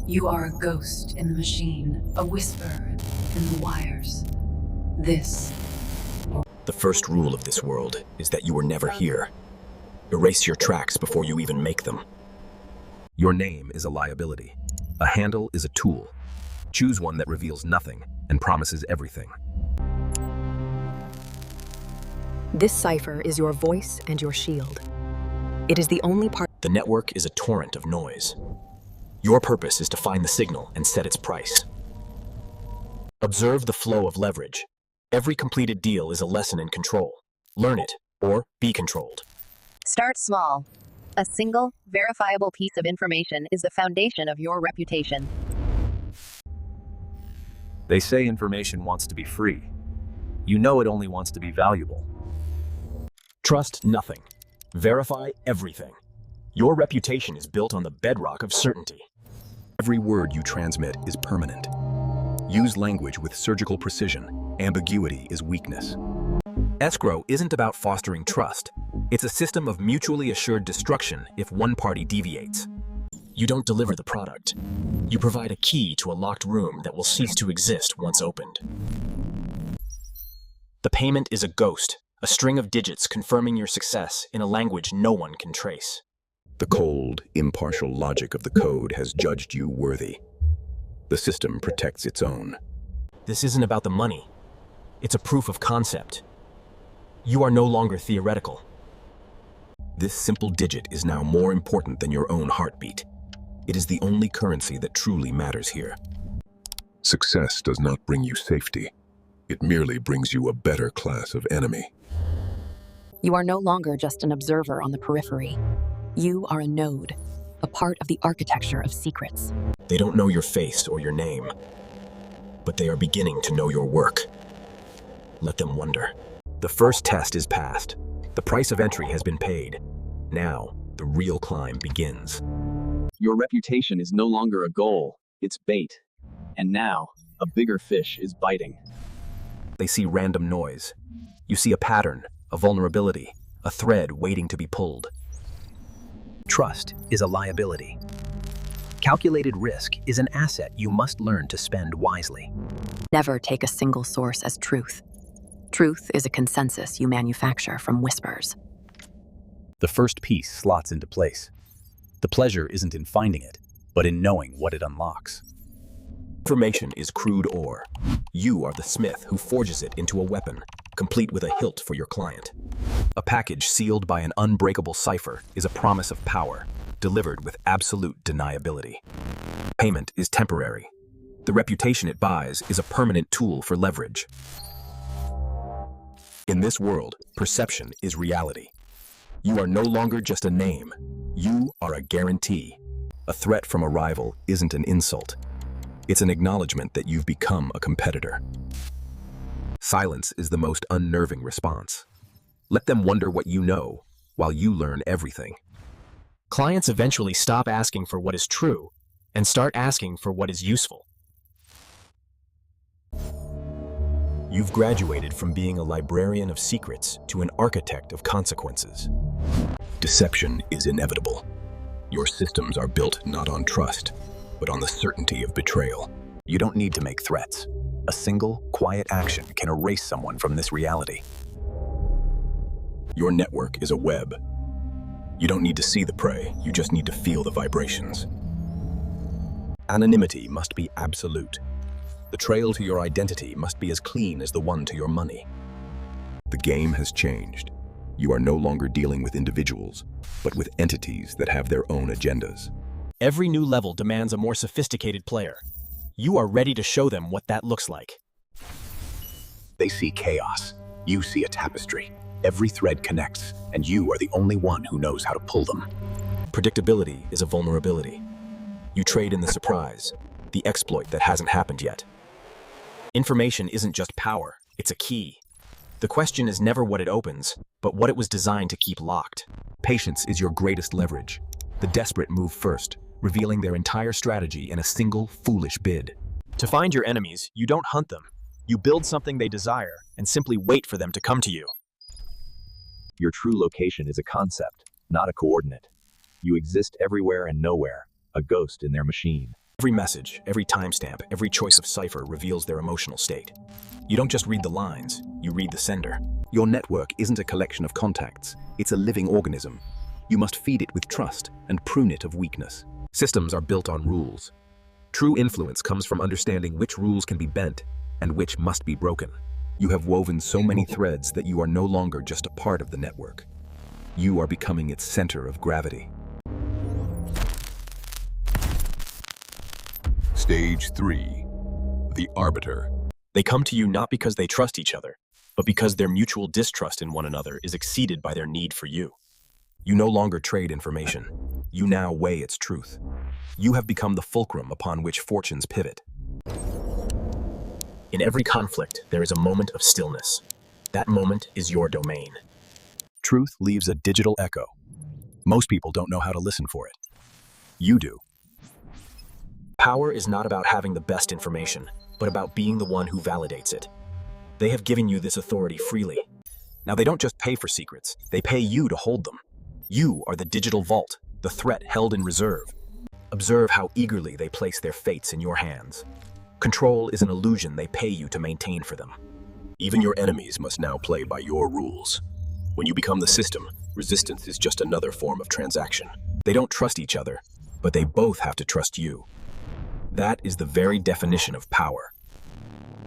You are a ghost in the machine, a whisper in the wires. This. The first rule of this world is that you were never here. Erase your tracks before you even make them. Your name is a liability. A handle is a tool. Choose one that reveals nothing and promises everything. This cipher is your voice and your shield. It is the only part. The network is a torrent of noise. Your purpose is to find the signal and set its price. Observe the flow of leverage. Every completed deal is a lesson in control. Learn it, or be controlled. Start small. A single, verifiable piece of information is the foundation of your reputation. They say information wants to be free. You know it only wants to be valuable. Trust nothing. Verify everything. Your reputation is built on the bedrock of certainty. Every word you transmit is permanent. Use language with surgical precision. Ambiguity is weakness. Escrow isn't about fostering trust. It's a system of mutually assured destruction if one party deviates. You don't deliver the product. You provide a key to a locked room that will cease to exist once opened. The payment is a ghost, a string of digits confirming your success in a language no one can trace. The cold, impartial logic of the code has judged you worthy. The system protects its own. This isn't about the money. It's a proof of concept. You are no longer theoretical. This simple digit is now more important than your own heartbeat. It is the only currency that truly matters here. Success does not bring you safety. It merely brings you a better class of enemy. You are no longer just an observer on the periphery. You are a node, a part of the architecture of secrets. They don't know your face or your name, but they are beginning to know your work. Let them wonder. The first test is passed. The price of entry has been paid. Now, the real climb begins. Your reputation is no longer a goal, it's bait. And now, a bigger fish is biting. They see random noise. You see a pattern, a vulnerability, a thread waiting to be pulled. Trust is a liability. Calculated risk is an asset you must learn to spend wisely. Never take a single source as truth. Truth is a consensus you manufacture from whispers. The first piece slots into place. The pleasure isn't in finding it, but in knowing what it unlocks. Information is crude ore. You are the smith who forges it into a weapon, complete with a hilt for your client. A package sealed by an unbreakable cipher is a promise of power, delivered with absolute deniability. Payment is temporary. The reputation it buys is a permanent tool for leverage. In this world, perception is reality. You are no longer just a name. You are a guarantee. A threat from a rival isn't an insult. It's an acknowledgement that you've become a competitor. Silence is the most unnerving response. Let them wonder what you know, while you learn everything. Clients eventually stop asking for what is true and start asking for what is useful. You've graduated from being a librarian of secrets to an architect of consequences. Deception is inevitable. Your systems are built not on trust, but on the certainty of betrayal. You don't need to make threats. A single, quiet action can erase someone from this reality. Your network is a web. You don't need to see the prey, you just need to feel the vibrations. Anonymity must be absolute. The trail to your identity must be as clean as the one to your money. The game has changed. You are no longer dealing with individuals, but with entities that have their own agendas. Every new level demands a more sophisticated player. You are ready to show them what that looks like. They see chaos. You see a tapestry. Every thread connects, and you are the only one who knows how to pull them. Predictability is a vulnerability. You trade in the surprise, the exploit that hasn't happened yet. Information isn't just power, it's a key. The question is never what it opens, but what it was designed to keep locked. Patience is your greatest leverage. The desperate move first, revealing their entire strategy in a single foolish bid. To find your enemies, you don't hunt them. You build something they desire and simply wait for them to come to you. Your true location is a concept, not a coordinate. You exist everywhere and nowhere, a ghost in their machine. Every message, every timestamp, every choice of cipher reveals their emotional state. You don't just read the lines, you read the sender. Your network isn't a collection of contacts, it's a living organism. You must feed it with trust and prune it of weakness. Systems are built on rules. True influence comes from understanding which rules can be bent and which must be broken. You have woven so many threads that you are no longer just a part of the network. You are becoming its center of gravity. Stage 3. The Arbiter. They come to you not because they trust each other, but because their mutual distrust in one another is exceeded by their need for you. You no longer trade information. You now weigh its truth. You have become the fulcrum upon which fortunes pivot. In every conflict, there is a moment of stillness. That moment is your domain. Truth leaves a digital echo. Most people don't know how to listen for it. You do. Power is not about having the best information, but about being the one who validates it. They have given you this authority freely. Now they don't just pay for secrets, they pay you to hold them. You are the digital vault, the threat held in reserve. Observe how eagerly they place their fates in your hands. Control is an illusion they pay you to maintain for them. Even your enemies must now play by your rules. When you become the system, resistance is just another form of transaction. They don't trust each other, but they both have to trust you. That is the very definition of power.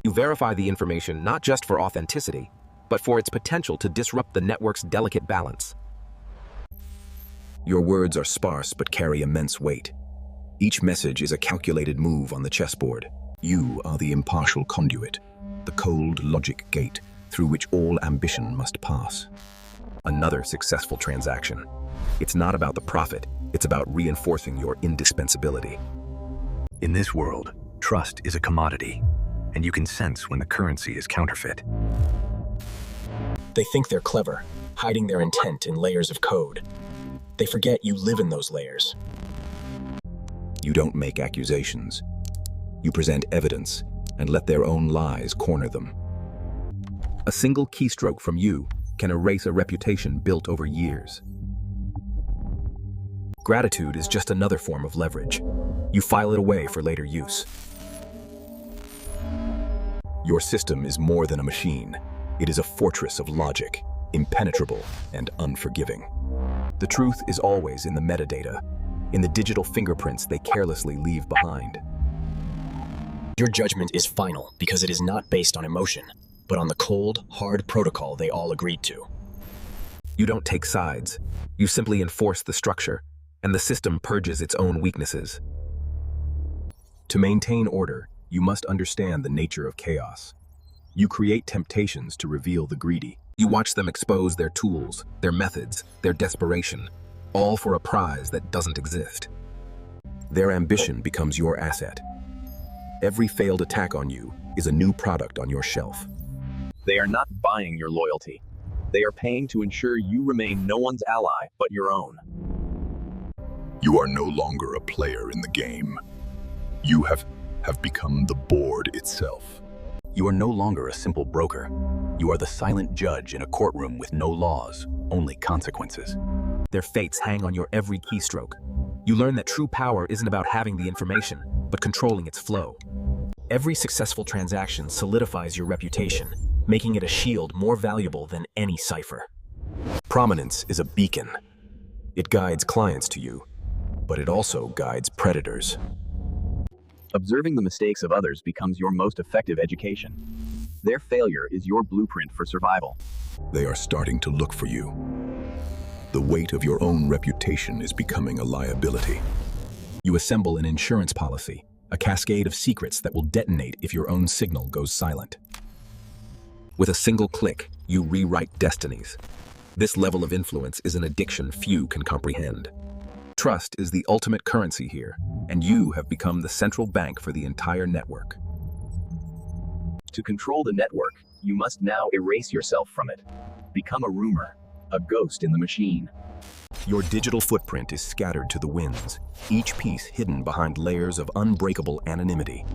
You verify the information not just for authenticity, but for its potential to disrupt the network's delicate balance. Your words are sparse but carry immense weight. Each message is a calculated move on the chessboard. You are the impartial conduit, the cold logic gate through which all ambition must pass. Another successful transaction. It's not about the profit, it's about reinforcing your indispensability. In this world, trust is a commodity, and you can sense when the currency is counterfeit. They think they're clever, hiding their intent in layers of code. They forget you live in those layers. You don't make accusations. You present evidence and let their own lies corner them. A single keystroke from you can erase a reputation built over years. Gratitude is just another form of leverage. You file it away for later use. Your system is more than a machine. It is a fortress of logic, impenetrable and unforgiving. The truth is always in the metadata, in the digital fingerprints they carelessly leave behind. Your judgment is final because it is not based on emotion, but on the cold, hard protocol they all agreed to. You don't take sides. You simply enforce the structure, and the system purges its own weaknesses. To maintain order, you must understand the nature of chaos. You create temptations to reveal the greedy. You watch them expose their tools, their methods, their desperation, all for a prize that doesn't exist. Their ambition becomes your asset. Every failed attack on you is a new product on your shelf. They are not buying your loyalty. They are paying to ensure you remain no one's ally but your own. You are no longer a player in the game. You have become the board itself. You are no longer a simple broker. You are the silent judge in a courtroom with no laws, only consequences. Their fates hang on your every keystroke. You learn that true power isn't about having the information, but controlling its flow. Every successful transaction solidifies your reputation, making it a shield more valuable than any cipher. Prominence is a beacon. It guides clients to you, but it also guides predators. Observing the mistakes of others becomes your most effective education. Their failure is your blueprint for survival. They are starting to look for you. The weight of your own reputation is becoming a liability. You assemble an insurance policy, a cascade of secrets that will detonate if your own signal goes silent. With a single click, you rewrite destinies. This level of influence is an addiction few can comprehend. Trust is the ultimate currency here, and you have become the central bank for the entire network. To control the network, you must now erase yourself from it. Become a rumor, a ghost in the machine. Your digital footprint is scattered to the winds, each piece hidden behind layers of unbreakable anonymity.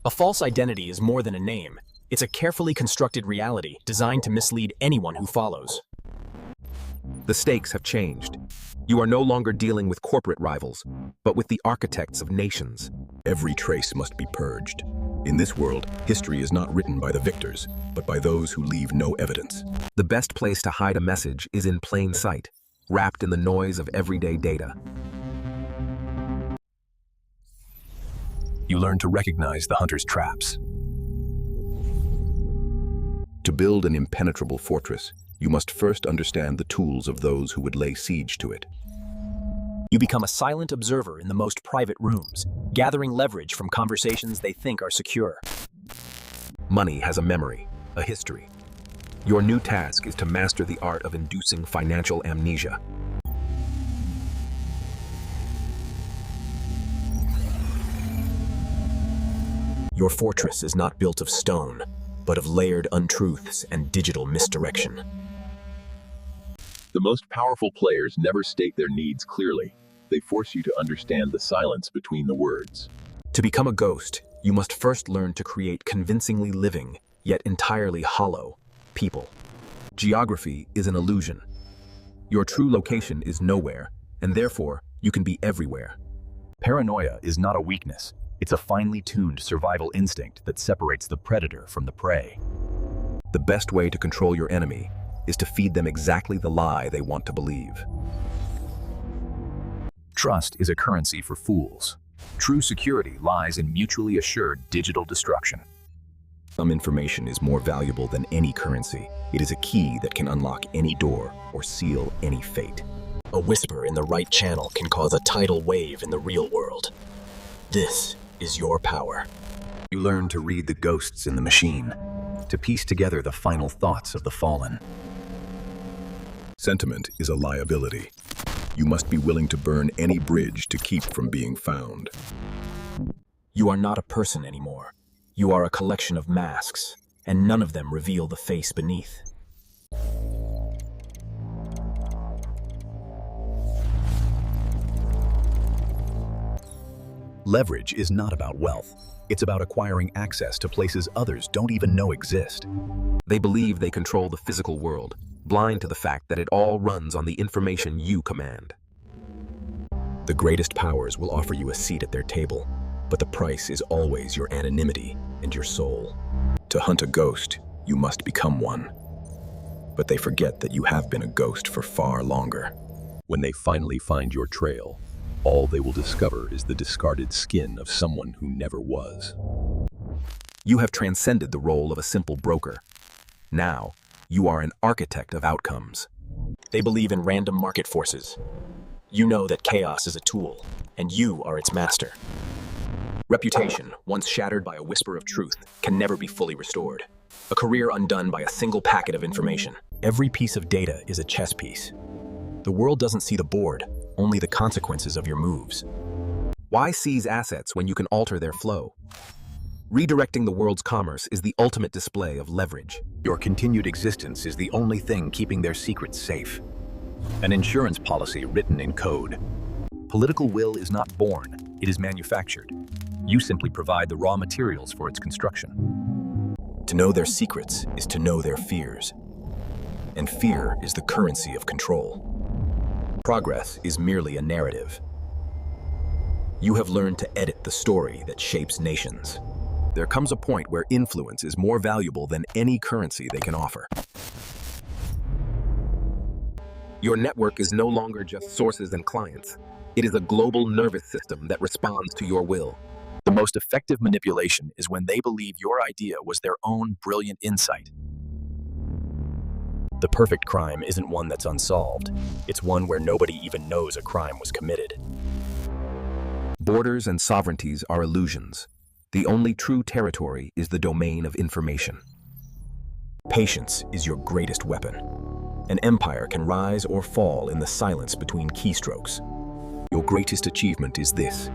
A false identity is more than a name. It's a carefully constructed reality designed to mislead anyone who follows. The stakes have changed. You are no longer dealing with corporate rivals, but with the architects of nations. Every trace must be purged. In this world, history is not written by the victors, but by those who leave no evidence. The best place to hide a message is in plain sight, wrapped in the noise of everyday data. You learn to recognize the hunter's traps. To build an impenetrable fortress, you must first understand the tools of those who would lay siege to it. You become a silent observer in the most private rooms, gathering leverage from conversations they think are secure. Money has a memory, a history. Your new task is to master the art of inducing financial amnesia. Your fortress is not built of stone, but of layered untruths and digital misdirection. The most powerful players never state their needs clearly. They force you to understand the silence between the words. To become a ghost, you must first learn to create convincingly living, yet entirely hollow, people. Geography is an illusion. Your true location is nowhere, and therefore, you can be everywhere. Paranoia is not a weakness. It's a finely tuned survival instinct that separates the predator from the prey. The best way to control your enemy is to feed them exactly the lie they want to believe. Trust is a currency for fools. True security lies in mutually assured digital destruction. Some information is more valuable than any currency. It is a key that can unlock any door or seal any fate. A whisper in the right channel can cause a tidal wave in the real world. This is your power. You learn to read the ghosts in the machine, to piece together the final thoughts of the fallen. Sentiment is a liability. You must be willing to burn any bridge to keep from being found. You are not a person anymore. You are a collection of masks, and none of them reveal the face beneath. Leverage is not about wealth. It's about acquiring access to places others don't even know exist. They believe they control the physical world, blind to the fact that it all runs on the information you command. The greatest powers will offer you a seat at their table, but the price is always your anonymity and your soul. To hunt a ghost, you must become one. But they forget that you have been a ghost for far longer. When they finally find your trail, all they will discover is the discarded skin of someone who never was. You have transcended the role of a simple broker. Now, you are an architect of outcomes. They believe in random market forces. You know that chaos is a tool, and you are its master. Reputation, once shattered by a whisper of truth, can never be fully restored. A career undone by a single packet of information. Every piece of data is a chess piece. The world doesn't see the board, only the consequences of your moves. Why seize assets when you can alter their flow? Redirecting the world's commerce is the ultimate display of leverage. Your continued existence is the only thing keeping their secrets safe. An insurance policy written in code. Political will is not born, it is manufactured. You simply provide the raw materials for its construction. To know their secrets is to know their fears. And fear is the currency of control. Progress is merely a narrative. You have learned to edit the story that shapes nations. There comes a point where influence is more valuable than any currency they can offer. Your network is no longer just sources and clients. It is a global nervous system that responds to your will. The most effective manipulation is when they believe your idea was their own brilliant insight. The perfect crime isn't one that's unsolved. It's one where nobody even knows a crime was committed. Borders and sovereignties are illusions. The only true territory is the domain of information. Patience is your greatest weapon. An empire can rise or fall in the silence between keystrokes. Your greatest achievement is this.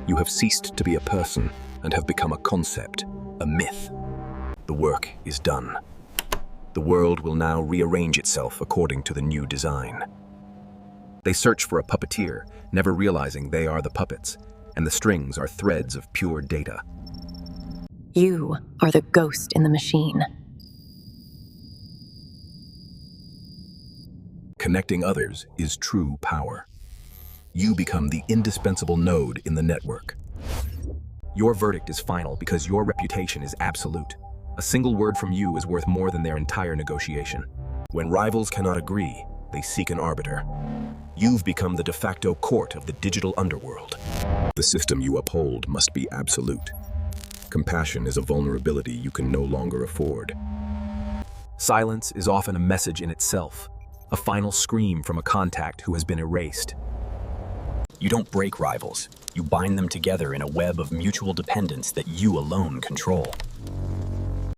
You have ceased to be a person and have become a concept, a myth. The work is done. The world will now rearrange itself according to the new design. They search for a puppeteer, never realizing they are the puppets, and the strings are threads of pure data. You are the ghost in the machine. Connecting others is true power. You become the indispensable node in the network. Your verdict is final because your reputation is absolute. A single word from you is worth more than their entire negotiation. When rivals cannot agree, they seek an arbiter. You've become the de facto court of the digital underworld. The system you uphold must be absolute. Compassion is a vulnerability you can no longer afford. Silence is often a message in itself, a final scream from a contact who has been erased. You don't break rivals. You bind them together in a web of mutual dependence that you alone control.